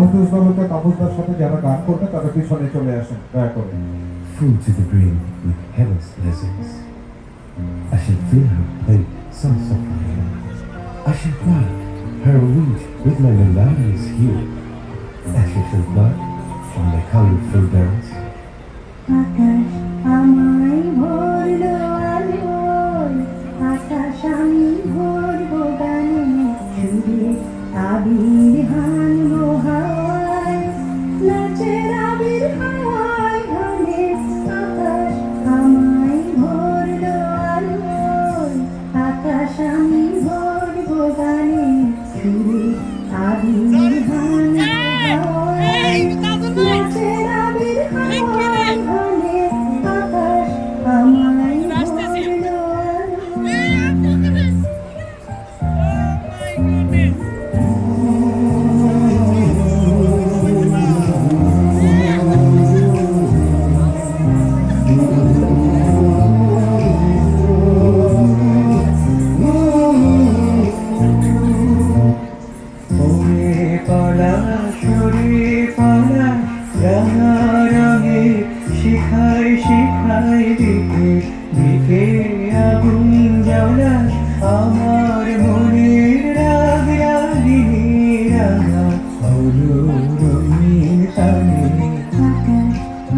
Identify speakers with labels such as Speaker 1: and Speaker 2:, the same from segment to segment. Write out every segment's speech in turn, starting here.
Speaker 1: মফিজুলকে তাপসদার সাথে যারা গান করবে তারা পিছনে চলে আসেন দয়া করে।
Speaker 2: Full to the brim with heaven's blessings. I shall fill her plate some softly hand. I shall pluck her wings with my melodious heel, as she shall pluck from the colorful dance.
Speaker 3: আকাশ আমায় ভরলো আলোয়, আকাশ আমি ভরবো গানে, সুরে আবির হানবো হাওয়ায়, নাচের আবির হাওয়ায় ঘনে। আকাশ আমায় ভরলো আলোয়, আকাশ আমি ভরবো গানে, সুরে আবির হানবো হাওয়ায়, নাচের আবির হাওয়ায় ঘনে। আকাশ আমায় ভরলো আলোয়।
Speaker 4: ওরে পলাশ ওরে পলাশ রাঙা রঙে শিখায় শিখায় দিকে দিকে আগুন জ্বালাস আমার মনের রাগ রাগিনী রাঙা হলো রঙিন তানে।
Speaker 3: আকাশ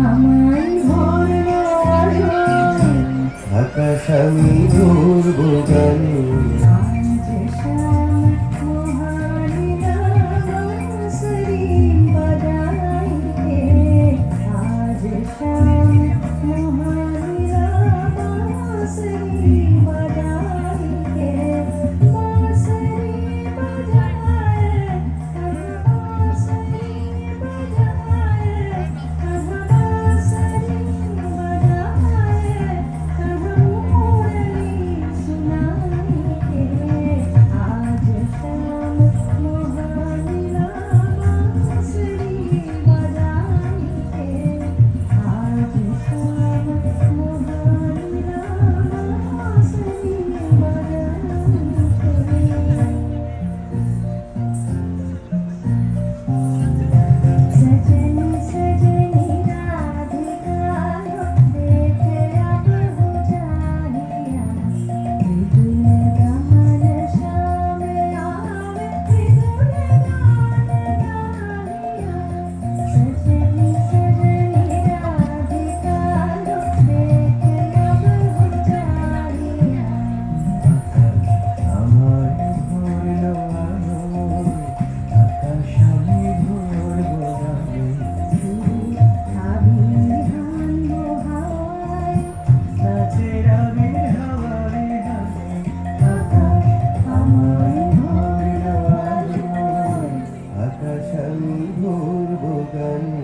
Speaker 3: আমায় ভরলো আলোয়,
Speaker 2: আকাশ আমি ধরবো গানে।
Speaker 3: আজ শ্যাম মোহানিরা বাঁশরি বাজাইতে, আজ শ্যাম মোহানিরা বাঁশরি বাজাইতে, বাঁশরি বাজায়, বাঁশরি বাজায়, বাঁশরি বাজায়, মুরলি সুনাইতে, আজ শ্যাম মোহানিরা বাঁশরি বাজাইতে, আজ শ্যাম মোহানিরা বাঁশরি বাজাইতে। सजनी सजनी राधिका देखे अब हो जाहिया, विदुर गान श्याम आवे, विदुर गान गाहिया। सजनी सजनी राधिका देखे अब हो जाहिया।
Speaker 4: আমার ভরলো আলোয় আকাশ আমি ভরবো গানে।
Speaker 3: আবির হানবো হাওয়ায়,
Speaker 4: নাচের আবির হাওয়ায় গানে।
Speaker 3: আকাশ আমায় ভরলো আলোয়।
Speaker 2: আকাশ আমি ধরবো গানে।